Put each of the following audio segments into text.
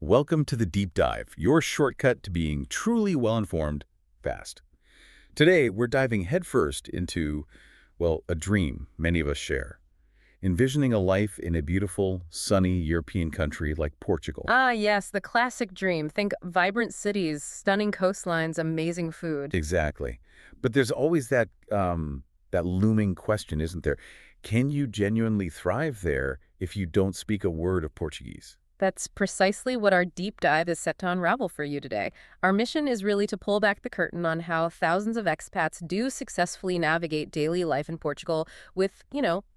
Welcome to the Deep Dive, your shortcut to being truly well-informed fast. Today, we're diving headfirst into, well, a dream many of us share. Envisioning a life in a beautiful, sunny European country like Portugal. Ah, yes, the classic dream. Think vibrant cities, stunning coastlines, amazing food. Exactly. But there's always that looming question, isn't there? Can you genuinely thrive there if you don't speak a word of Portuguese? That's precisely what our deep dive is set to unravel for you today. Our mission is really to pull back the curtain on how thousands of expats do successfully navigate daily life in Portugal with,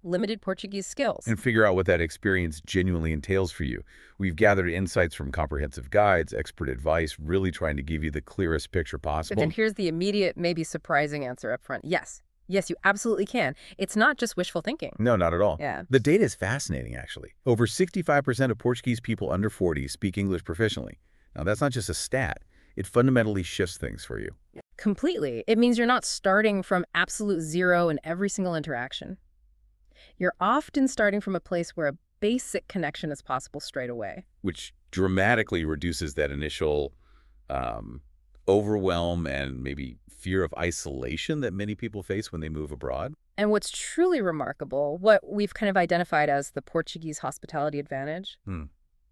limited Portuguese skills. And figure out what that experience genuinely entails for you. We've gathered insights from comprehensive guides, expert advice, really trying to give you the clearest picture But then possible. here's the immediate, maybe surprising answer up front. Yes. Yes, you absolutely can. It's not just wishful thinking. No, not at all. Yeah. The data is fascinating, actually. Over 65% of Portuguese people under 40 speak English proficiently. Now, that's not just a stat. It fundamentally shifts things for you. Completely. It means you're not starting from absolute zero in every single interaction. You're often starting from a place where a basic connection is possible straight away. Which dramatically reduces that initial overwhelm and maybe fear of isolation that many people face when they move abroad. And what's truly remarkable, what we've kind of identified as the Portuguese hospitality advantage, Hmm.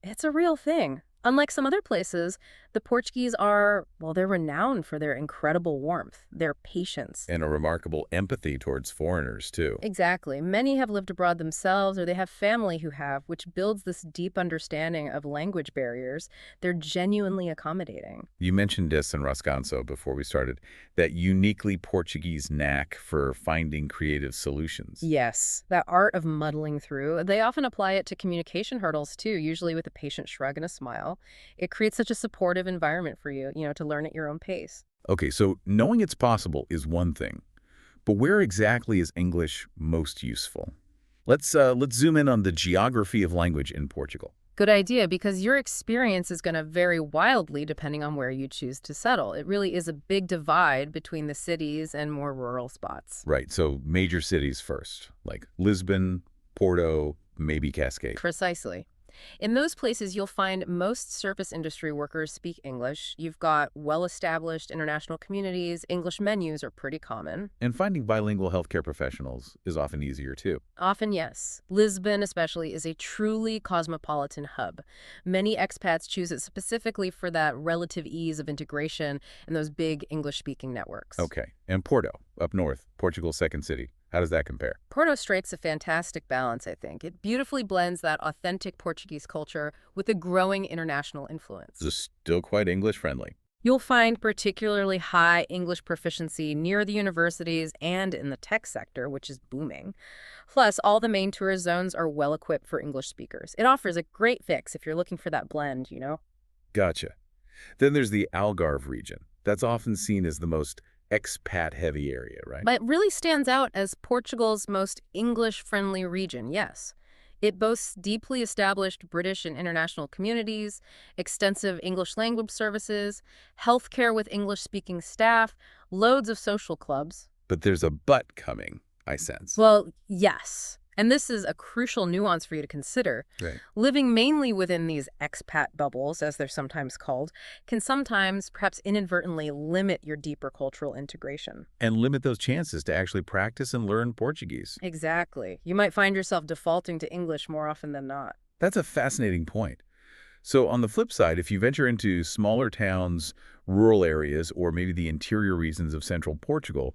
it's a real thing. Unlike some other places, the Portuguese are, well, they're renowned for their incredible warmth, their patience. And a remarkable empathy towards foreigners, too. Exactly. Many have lived abroad themselves or they have family who have, which builds this deep understanding of language barriers. They're genuinely accommodating. You mentioned this in Rascanso before we started, that uniquely Portuguese knack for finding creative solutions. Yes, that art of muddling through. They often apply it to communication hurdles too, usually with a patient shrug and a smile. It creates such a supportive environment for you, to learn at your own pace. Okay, so knowing it's possible is one thing, but where exactly is English most useful? Let's zoom in on the geography of language in Portugal. Good idea, because your experience is going to vary wildly depending on where you choose to settle. It really is a big divide between the cities and more rural spots. Right, so major cities first, like Lisbon, Porto, maybe Cascade. Precisely. In those places, you'll find most service industry workers speak English. You've got well-established international communities. English menus are pretty common. And finding bilingual healthcare professionals is often easier too. Often, yes. Lisbon, especially, is a truly cosmopolitan hub. Many expats choose it specifically for that relative ease of integration and those big English-speaking networks. Okay, and Porto, up north, Portugal's second city. How does that compare? Porto strikes a fantastic balance, I think. It beautifully blends that authentic Portuguese culture with a growing international influence. It's still quite English-friendly. You'll find particularly high English proficiency near the universities and in the tech sector, which is booming. Plus, all the main tourist zones are well equipped for English speakers. It offers a great fix if you're looking for that blend. Gotcha. Then there's the Algarve region. That's often seen as the most expat-heavy area, right? But it really stands out as Portugal's most English-friendly region, yes. It boasts deeply established British and international communities, extensive English language services, healthcare with English-speaking staff, loads of social clubs. But there's a but coming, I sense. Well, yes. And this is a crucial nuance for you to consider. Right. Living mainly within these expat bubbles, as they're sometimes called, can sometimes, perhaps inadvertently, limit your deeper cultural integration. And limit those chances to actually practice and learn Portuguese. Exactly. You might find yourself defaulting to English more often than not. That's a fascinating point. So on the flip side, if you venture into smaller towns, rural areas, or maybe the interior regions of central Portugal,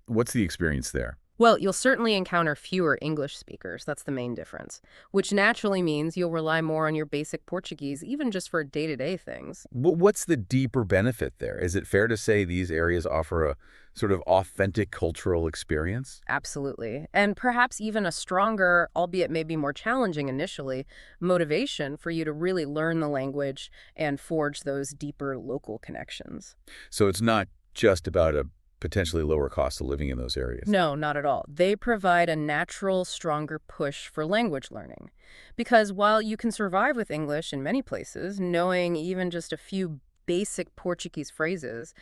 what's the experience there? Well, you'll certainly encounter fewer English speakers. That's the main difference, which naturally means you'll rely more on your basic Portuguese, even just for day-to-day things. What's the deeper benefit there? Is it fair to say these areas offer a sort of authentic cultural experience? Absolutely. And perhaps even a stronger, albeit maybe more challenging initially, motivation for you to really learn the language and forge those deeper local connections. So it's not just about a potentially lower cost of living in those areas. No, not at all. They provide a natural, stronger push for language learning. Because while you can survive with English in many places, knowing even just a few basic Portuguese phrases,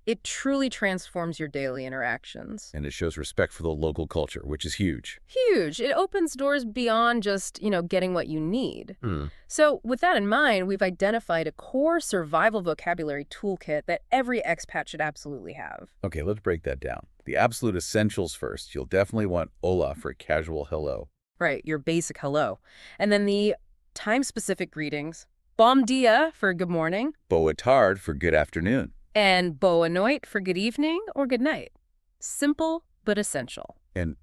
It truly transforms your daily interactions. And it shows respect for the local culture, which is huge. Huge. It opens doors beyond just, getting what you need. Hmm. So with that in mind, we've identified a core survival vocabulary toolkit that every expat should absolutely have. Okay, let's break that down. The absolute essentials first. You'll definitely want hola for casual hello. Right, your basic hello. And then the time-specific greetings. Bom dia for good morning, Boa tarde for good afternoon. and boa noite for good evening or good night. Simple but essential. And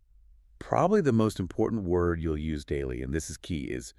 probably the most important word you'll use daily, and this is key, is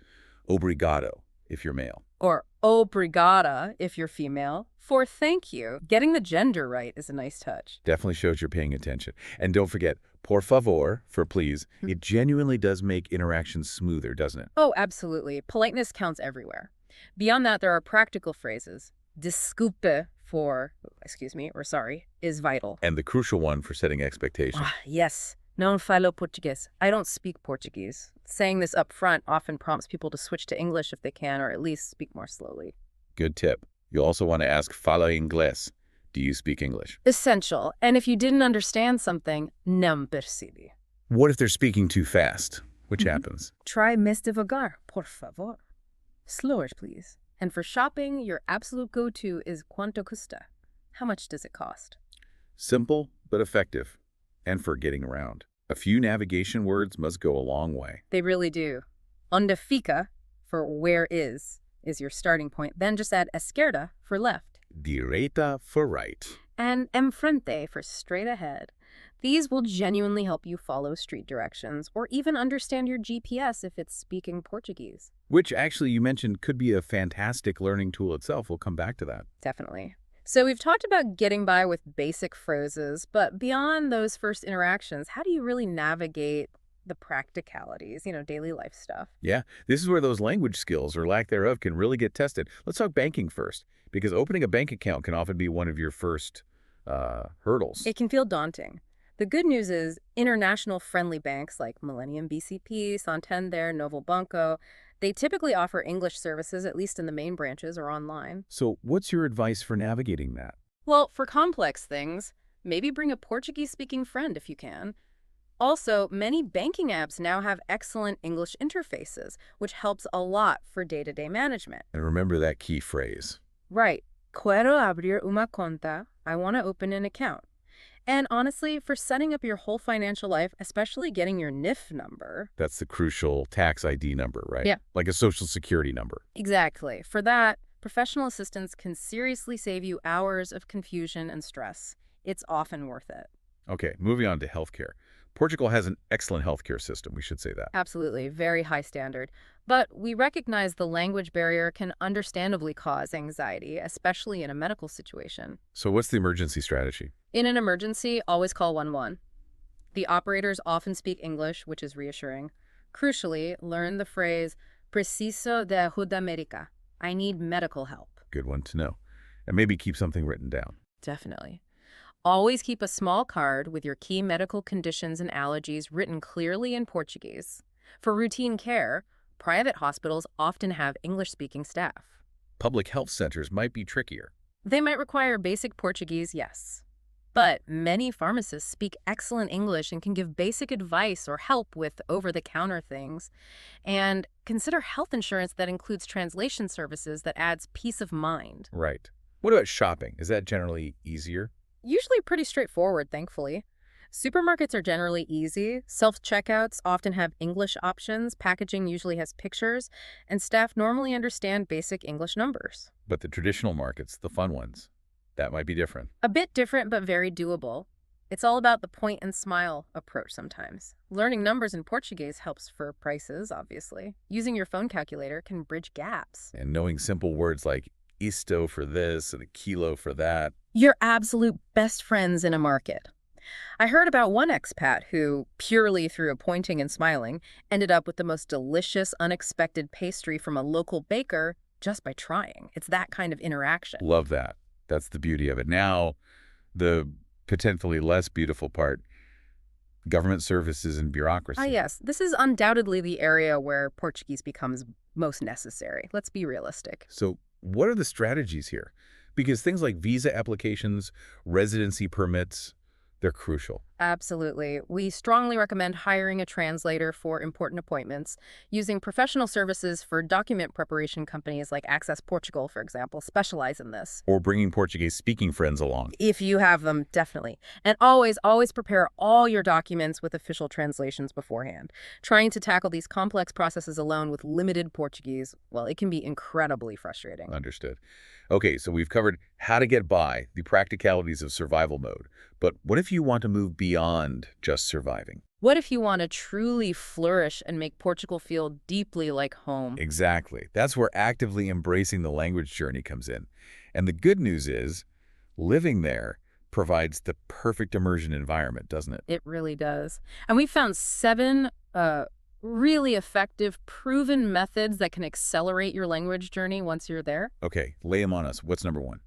obrigado if you're male. Or obrigada if you're female, for thank you. Getting the gender right is a nice touch. Definitely shows you're paying attention. And don't forget, por favor for please. It genuinely does make interactions smoother, doesn't it? Oh, absolutely. Politeness counts everywhere. Beyond that, there are practical phrases. Desculpe for, excuse me, or sorry, is vital. And the crucial one for setting expectations. Yes. Non falo Portuguese. I don't speak Portuguese. Saying this up front often prompts people to switch to English if they can, or at least speak more slowly. Good tip. You'll also want to ask fala inglés. Do you speak English? Essential. And if you didn't understand something, não percebi. What if they're speaking too fast? Which happens? Try mais devagar, por favor. Slower, please. And for shopping, your absolute go-to is cuánto custa. How much does it cost? Simple, but effective. And for getting around. A few navigation words must go a long way. They really do. Onde fica, for where is your starting point. Then just add esquerda for left. Direita for right. And enfrente for straight ahead. These will genuinely help you follow street directions or even understand your GPS if it's speaking Portuguese. Which actually you mentioned could be a fantastic learning tool itself. We'll come back to that. Definitely. So we've talked about getting by with basic phrases, but beyond those first interactions, how do you really navigate the practicalities, daily life stuff? Yeah, this is where those language skills or lack thereof can really get tested. Let's talk banking first, because opening a bank account can often be one of your first hurdles. It can feel daunting. The good news is international friendly banks like Millennium BCP, Santander, Novo Banco, they typically offer English services, at least in the main branches or online. So what's your advice for navigating that? Well, for complex things, maybe bring a Portuguese-speaking friend if you can. Also, many banking apps now have excellent English interfaces, which helps a lot for day-to-day management. And remember that key phrase. Right. Quiero abrir una cuenta. I want to open an account. And honestly, for setting up your whole financial life, especially getting your NIF number. That's the crucial tax ID number, right? Yeah. Like a social security number. Exactly. For that, professional assistance can seriously save you hours of confusion and stress. It's often worth it. Okay, moving on to healthcare. Portugal has an excellent healthcare system, we should say that. Absolutely. Very high standard. But we recognize the language barrier can understandably cause anxiety, especially in a medical situation. So what's the emergency strategy? In an emergency, always call 111. The operators often speak English, which is reassuring. Crucially, learn the phrase, preciso de ajuda médica. I need medical help. Good one to know. And maybe keep something written down. Definitely. Always keep a small card with your key medical conditions and allergies written clearly in Portuguese. For routine care, private hospitals often have English-speaking staff. Public health centers might be trickier. They might require basic Portuguese, yes. But many pharmacists speak excellent English and can give basic advice or help with over-the-counter things. And consider health insurance that includes translation services that adds peace of mind. Right. What about shopping? Is that generally easier? Usually pretty straightforward, thankfully. Supermarkets are generally easy. Self-checkouts often have English options. Packaging usually has pictures. And staff normally understand basic English numbers. But the traditional markets, the fun ones, that might be different. A bit different, but very doable. It's all about the point and smile approach sometimes. Learning numbers in Portuguese helps for prices, obviously. Using your phone calculator can bridge gaps. And knowing simple words like isto for this and a kilo for that. Your absolute best friends in a market. I heard about one expat who, purely through pointing and smiling, ended up with the most delicious, unexpected pastry from a local baker just by trying. It's that kind of interaction. Love that. That's the beauty of it. Now, the potentially less beautiful part, government services and bureaucracy. Ah, yes. This is undoubtedly the area where Portuguese becomes most necessary. Let's be realistic. So what are the strategies here? Because things like visa applications, residency permits, they're crucial. Absolutely. We strongly recommend hiring a translator for important appointments, using professional services for document preparation. Companies like Access Portugal, for example, specialize in this. Or bringing Portuguese-speaking friends along. If you have them, definitely. And always prepare all your documents with official translations beforehand. Trying to tackle these complex processes alone with limited Portuguese, well, it can be incredibly frustrating. Understood. Okay, so we've covered how to get by, the practicalities of survival mode. But what if you want to move beyond just surviving? What if you want to truly flourish and make Portugal feel deeply like home? Exactly. That's where actively embracing the language journey comes in. And the good news is, living there provides the perfect immersion environment, doesn't it? It really does. And we found seven really effective, proven methods that can accelerate your language journey once you're there. Okay, lay them on us. What's number one?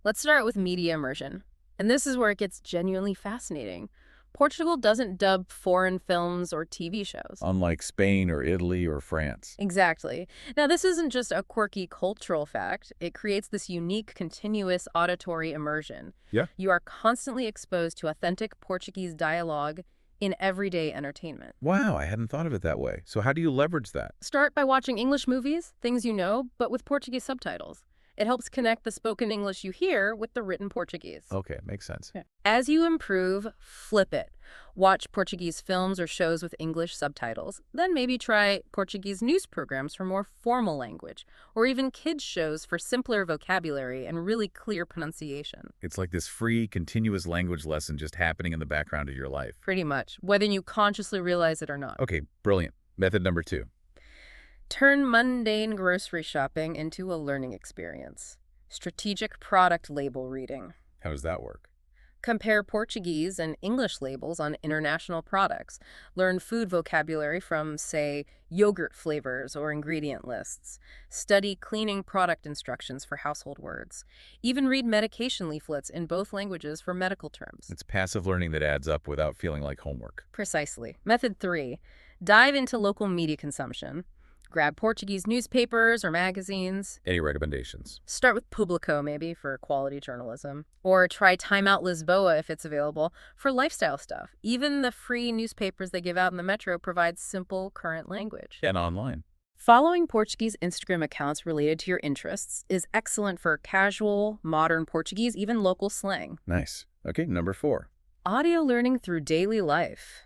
Let's start with media immersion. And this is where it gets genuinely fascinating. Portugal doesn't dub foreign films or TV shows. Unlike Spain or Italy or France. Exactly. Now, this isn't just a quirky cultural fact. It creates this unique, continuous auditory immersion. Yeah. You are constantly exposed to authentic Portuguese dialogue in everyday entertainment. Wow, I hadn't thought of it that way. So how do you leverage that? Start by watching English movies, things you know, but with Portuguese subtitles. It helps connect the spoken English you hear with the written Portuguese. Okay, makes sense. Yeah. As you improve, flip it. Watch Portuguese films or shows with English subtitles. Then maybe try Portuguese news programs for more formal language, or even kids shows for simpler vocabulary and really clear pronunciation. It's like this free, continuous language lesson just happening in the background of your life. Pretty much, whether you consciously realize it or not. Okay, brilliant. Method number two. Turn mundane grocery shopping into a learning experience. Strategic product label reading. How does that work? Compare Portuguese and English labels on international products. Learn food vocabulary from, say, yogurt flavors or ingredient lists. Study cleaning product instructions for household words. Even read medication leaflets in both languages for medical terms. It's passive learning that adds up without feeling like homework. Precisely. Method 3. Dive into local media consumption. Grab Portuguese newspapers or magazines. Any recommendations? Start with Publico, maybe, for quality journalism. Or try Time Out Lisboa, if it's available, for lifestyle stuff. Even the free newspapers they give out in the metro provide simple, current language. And online. Following Portuguese Instagram accounts related to your interests is excellent for casual, modern Portuguese, even local slang. Nice. Okay, number 4. Audio learning through daily life.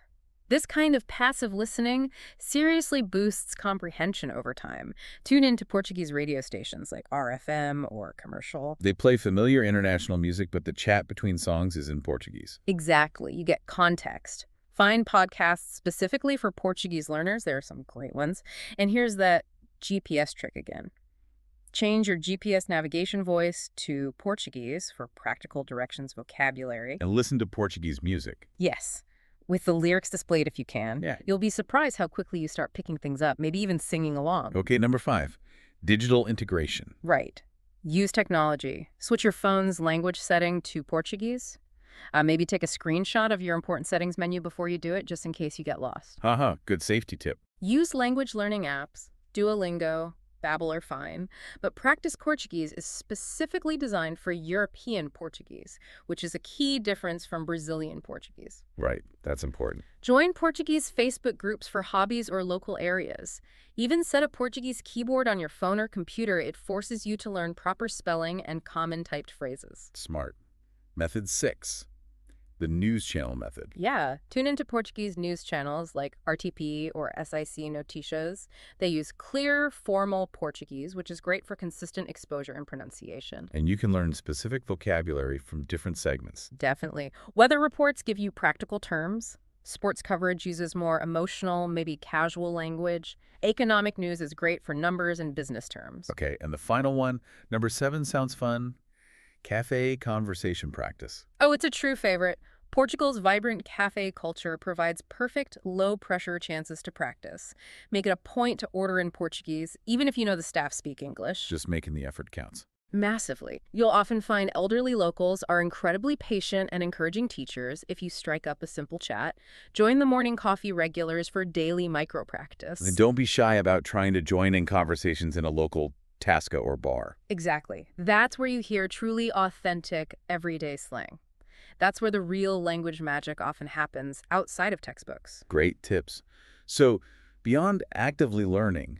This kind of passive listening seriously boosts comprehension over time. Tune into Portuguese radio stations like RFM or Commercial. They play familiar international music, but the chat between songs is in Portuguese. Exactly. You get context. Find podcasts specifically for Portuguese learners. There are some great ones. And here's that GPS trick again. Change your GPS navigation voice to Portuguese for practical directions vocabulary. And listen to Portuguese music. Yes. With the lyrics displayed if you can. Yeah. You'll be surprised how quickly you start picking things up, maybe even singing along. Okay, number 5. Digital integration. Right. Use technology. Switch your phone's language setting to Portuguese. Maybe take a screenshot of your important settings menu before you do it, just in case you get lost. Haha, good safety tip. Use language learning apps. Duolingo, Babbel are fine, but Practice Portuguese is specifically designed for European Portuguese, which is a key difference from Brazilian Portuguese. Right, that's important. Join Portuguese Facebook groups for hobbies or local areas. Even set a Portuguese keyboard on your phone or computer. It forces you to learn proper spelling and common typed phrases. Smart. Method 6. The news channel method. Yeah, tune into Portuguese news channels like RTP or SIC Noticias. They use clear, formal Portuguese, which is great for consistent exposure and pronunciation. And you can learn specific vocabulary from different segments. Definitely. Weather reports give you practical terms. Sports coverage uses more emotional, maybe casual language. Economic news is great for numbers and business terms. Okay, and the final one, number 7 sounds fun. Cafe conversation practice. Oh, it's a true favorite. Portugal's vibrant cafe culture provides perfect, low-pressure chances to practice. Make it a point to order in Portuguese, even if you know the staff speak English. Just making the effort counts. Massively. You'll often find elderly locals are incredibly patient and encouraging teachers if you strike up a simple chat. Join the morning coffee regulars for daily micro-practice. And don't be shy about trying to join in conversations in a local tasca or bar. Exactly. That's where you hear truly authentic, everyday slang. That's where the real language magic often happens outside of textbooks. Great tips. So, beyond actively learning,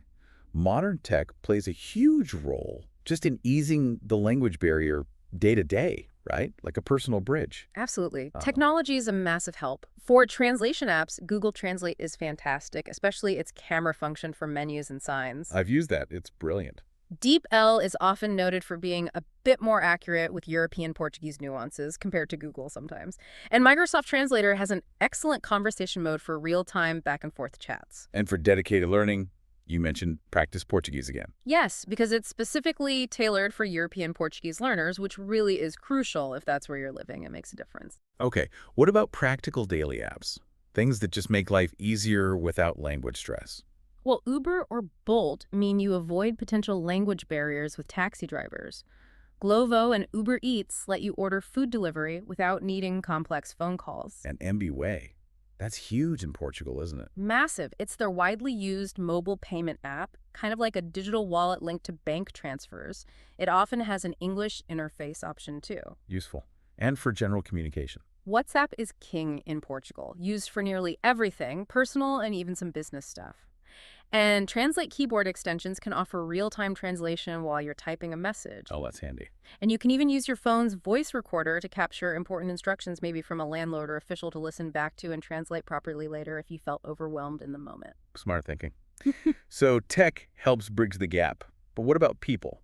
modern tech plays a huge role just in easing the language barrier day to day, right? Like a personal bridge. Absolutely. Uh, Technology is a massive help. For translation apps, Google Translate is fantastic, especially its camera function for menus and signs. I've used that. It's brilliant. DeepL is often noted for being a bit more accurate with European Portuguese nuances compared to Google sometimes. And Microsoft Translator has an excellent conversation mode for real-time back-and-forth chats. And for dedicated learning, you mentioned Practice Portuguese again. Yes, because it's specifically tailored for European Portuguese learners, which really is crucial if that's where you're living. It makes a difference. Okay, what about practical daily apps? Things that just make life easier without language stress. Well, Uber or Bolt mean you avoid potential language barriers with taxi drivers. Glovo and Uber Eats let you order food delivery without needing complex phone calls. And MBWay. That's huge in Portugal, isn't it? Massive. It's their widely used mobile payment app, kind of like a digital wallet linked to bank transfers. It often has an English interface option too. Useful. And for general communication. WhatsApp is king in Portugal, used for nearly everything, personal and even some business stuff. And Translate keyboard extensions can offer real-time translation while you're typing a message. Oh, that's handy. And you can even use your phone's voice recorder to capture important instructions, maybe from a landlord or official, to listen back to and translate properly later if you felt overwhelmed in the moment. Smart thinking. So tech helps bridge the gap. But what about people?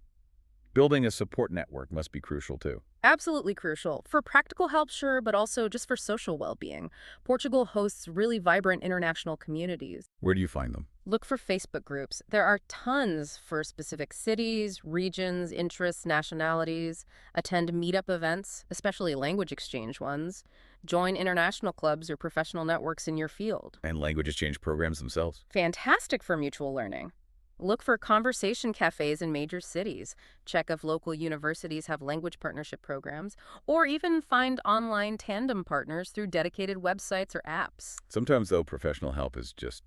Building a support network must be crucial too. Absolutely crucial. For practical help, sure, but also just for social well-being. Portugal hosts really vibrant international communities. Where do you find them? Look for Facebook groups. There are tons for specific cities, regions, interests, nationalities. Attend meetup events, especially language exchange ones. Join international clubs or professional networks in your field. And language exchange programs themselves. Fantastic for mutual learning. Look for conversation cafes in major cities. Check if local universities have language partnership programs, or even find online tandem partners through dedicated websites or apps. Sometimes, though, professional help is just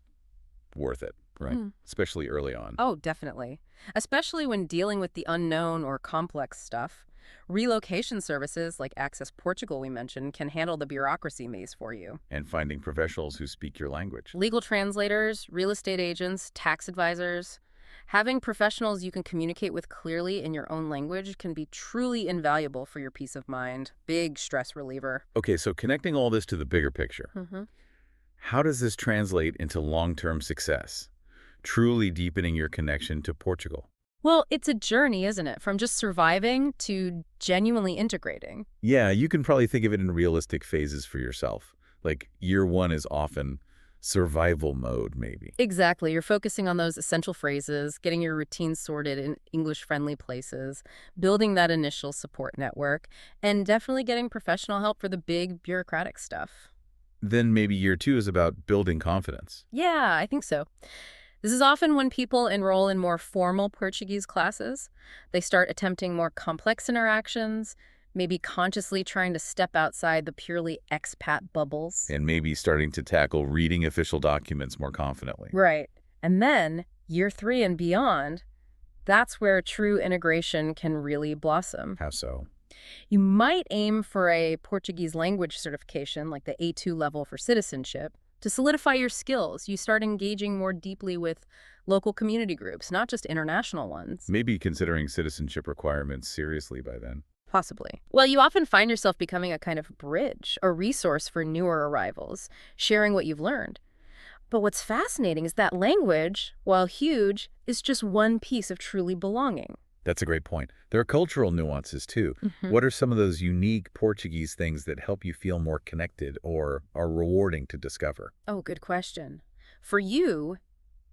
worth it, right? Especially early on. Oh, definitely. Especially when dealing with the unknown or complex stuff. Relocation services like Access Portugal we mentioned can handle the bureaucracy maze for you. And finding professionals who speak your language. Legal translators, real estate agents, tax advisors. Having professionals you can communicate with clearly in your own language can be truly invaluable for your peace of mind. Big stress reliever. Okay, so connecting all this to the bigger picture. How does this translate into long-term success? Truly deepening your connection to Portugal. Well, it's a journey, isn't it? From just surviving to genuinely integrating. Yeah, you can probably think of it in realistic phases for yourself. Like year one is often survival mode, maybe. Exactly. You're focusing on those essential phrases, getting your routines sorted in English-friendly places, building that initial support network, and definitely getting professional help for the big bureaucratic stuff. Then maybe year two is about building confidence. Yeah, I think so. This is often when people enroll in more formal Portuguese classes. They start attempting more complex interactions, maybe consciously trying to step outside the purely expat bubbles. And maybe starting to tackle reading official documents more confidently. Right. And then, year 3 and beyond, that's where true integration can really blossom. How so? You might aim for a Portuguese language certification, like the A2 level for citizenship. To solidify your skills, you start engaging more deeply with local community groups, not just international ones. Maybe considering citizenship requirements seriously by then. Possibly. Well, you often find yourself becoming a kind of bridge, a resource for newer arrivals, sharing what you've learned. But what's fascinating is that language, while huge, is just one piece of truly belonging. That's a great point. There are cultural nuances, too. What are some of those unique Portuguese things that help you feel more connected or are rewarding to discover? Oh, good question. For you,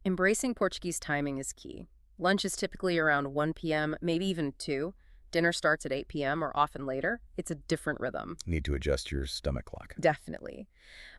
embracing Portuguese timing is key. Lunch is typically around 1 p.m., maybe even 2. Dinner starts at 8 p.m. or often later. It's a different rhythm. Need to adjust your stomach clock. Definitely.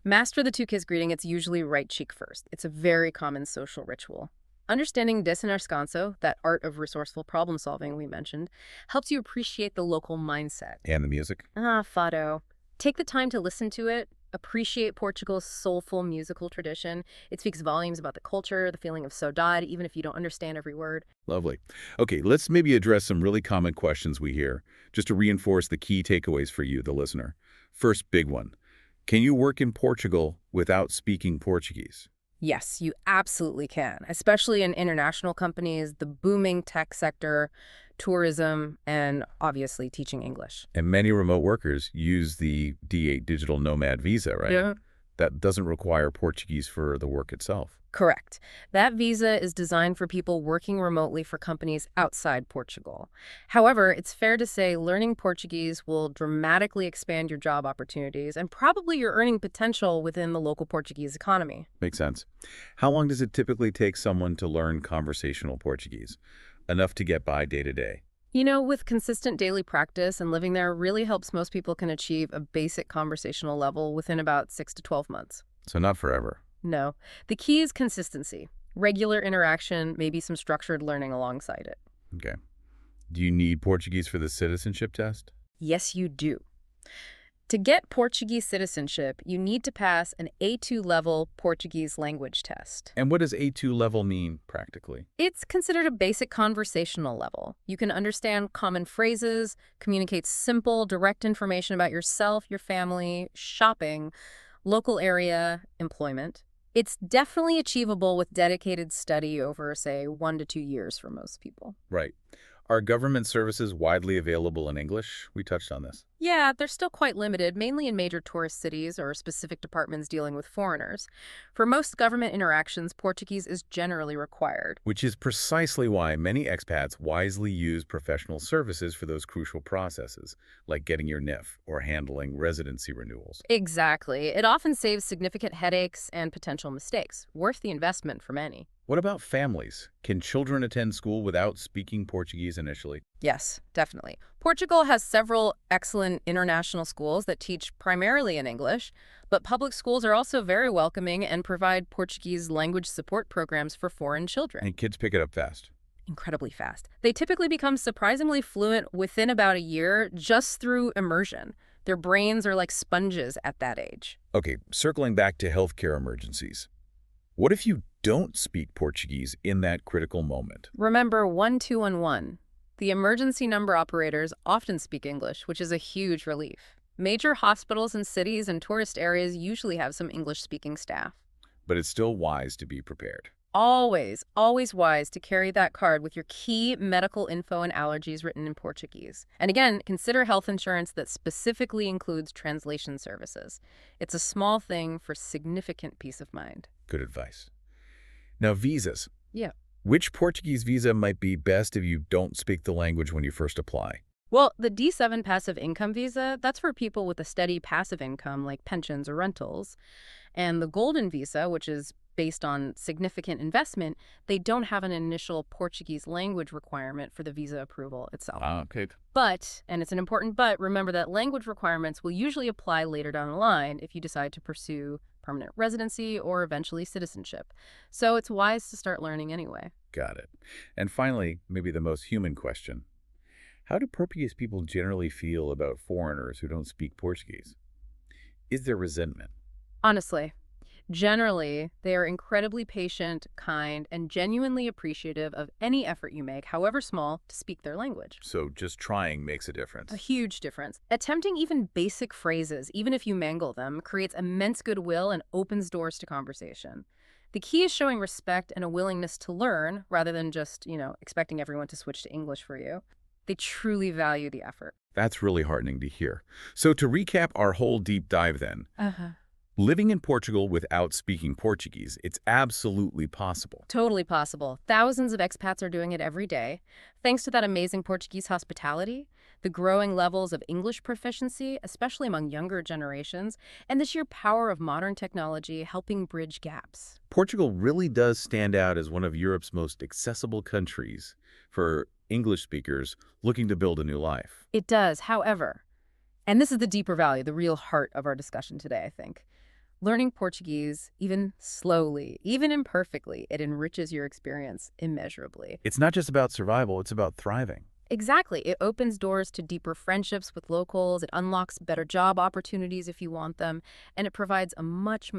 Master the two-kiss greeting. It's usually right cheek first. It's a very common social ritual. Understanding desenrascanço, that art of resourceful problem-solving we mentioned, helps you appreciate the local mindset. And the music? Fado. Take the time to listen to it, Appreciate Portugal's soulful musical tradition. It speaks volumes about the culture, the feeling of saudade, even if you don't understand every word. Lovely. Okay, let's maybe address some really common questions we hear, just to reinforce the key takeaways for you, the listener. First big one. Can you work in Portugal without speaking Portuguese? Yes, you absolutely can, especially in international companies, the booming tech sector, tourism, and obviously teaching English. And many remote workers use the D8 digital nomad visa, right? Yeah. That doesn't require Portuguese for the work itself. Correct. That visa is designed for people working remotely for companies outside Portugal. However, it's fair to say learning Portuguese will dramatically expand your job opportunities and probably your earning potential within the local Portuguese economy. Makes sense. How long does it typically take someone to learn conversational Portuguese? Enough to get by day to day. You know, with consistent daily practice and living there really helps most people can achieve a basic conversational level within about 6 to 12 months. So not forever. No, the key is consistency, regular interaction, maybe some structured learning alongside it. Okay. Do you need Portuguese for the citizenship test? Yes, you do. To get Portuguese citizenship, you need to pass an A2 level Portuguese language test. And what does A2 level mean practically? It's considered a basic conversational level. You can understand common phrases, communicate simple, direct information about yourself, your family, shopping, local area, employment. It's definitely achievable with dedicated study over, say, 1 to 2 years for most people. Right. Are government services widely available in English? We touched on this. Yeah, they're still quite limited, mainly in major tourist cities or specific departments dealing with foreigners. For most government interactions, Portuguese is generally required. Which is precisely why many expats wisely use professional services for those crucial processes, like getting your NIF or handling residency renewals. Exactly. It often saves significant headaches and potential mistakes, worth the investment for many. What about families? Can children attend school without speaking Portuguese initially? Yes, definitely. Portugal has several excellent international schools that teach primarily in English, but public schools are also very welcoming and provide Portuguese language support programs for foreign children. And kids pick it up fast. Incredibly fast. They typically become surprisingly fluent within about a year just through immersion. Their brains are like sponges at that age. Okay, circling back to healthcare emergencies. What if you don't speak Portuguese in that critical moment? Remember 1211. The emergency number operators often speak English, which is a huge relief. Major hospitals in cities and tourist areas usually have some English-speaking staff. But it's still wise to be prepared. Always, always wise to carry that card with your key medical info and allergies written in Portuguese. And again, consider health insurance that specifically includes translation services. It's a small thing for significant peace of mind. Good advice. Now, visas. Yeah. Which Portuguese visa might be best if you don't speak the language when you first apply? Well, the D7 passive income visa, that's for people with a steady passive income like pensions or rentals. And the golden visa, which is based on significant investment, they don't have an initial Portuguese language requirement for the visa approval itself. Okay. But, and it's an important but, remember that language requirements will usually apply later down the line if you decide to pursue permanent residency or eventually citizenship. So it's wise to start learning anyway. Got it. And finally, maybe the most human question. How do Portuguese people generally feel about foreigners who don't speak Portuguese? Is there resentment? Honestly, generally, they are incredibly patient, kind, and genuinely appreciative of any effort you make, however small, to speak their language. So just trying makes a difference. A huge difference. Attempting even basic phrases, even if you mangle them, creates immense goodwill and opens doors to conversation. The key is showing respect and a willingness to learn rather than just, expecting everyone to switch to English for you. They truly value the effort. That's really heartening to hear. So to recap our whole deep dive then, living in Portugal without speaking Portuguese, it's absolutely possible. Totally possible. Thousands of expats are doing it every day. Thanks to that amazing Portuguese hospitality, the growing levels of English proficiency, especially among younger generations, and the sheer power of modern technology helping bridge gaps. Portugal really does stand out as one of Europe's most accessible countries for English speakers looking to build a new life. It does, however, and this is the deeper value, the real heart of our discussion today, I think. Learning Portuguese, even slowly, even imperfectly, it enriches your experience immeasurably. It's not just about survival, it's about thriving. Exactly. It opens doors to deeper friendships with locals, it unlocks better job opportunities if you want them, and it provides a much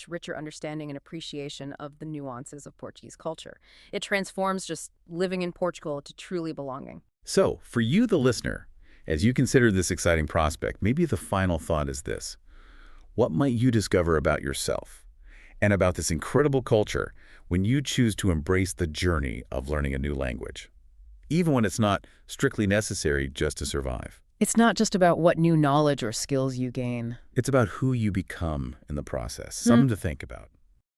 richer understanding and appreciation of the nuances of Portuguese culture. It transforms just living in Portugal to truly belonging. So, for you, the listener, as you consider this exciting prospect, maybe the final thought is this. What might you discover about yourself and about this incredible culture when you choose to embrace the journey of learning a new language, even when it's not strictly necessary just to survive? It's not just about what new knowledge or skills you gain. It's about who you become in the process. Something to think about.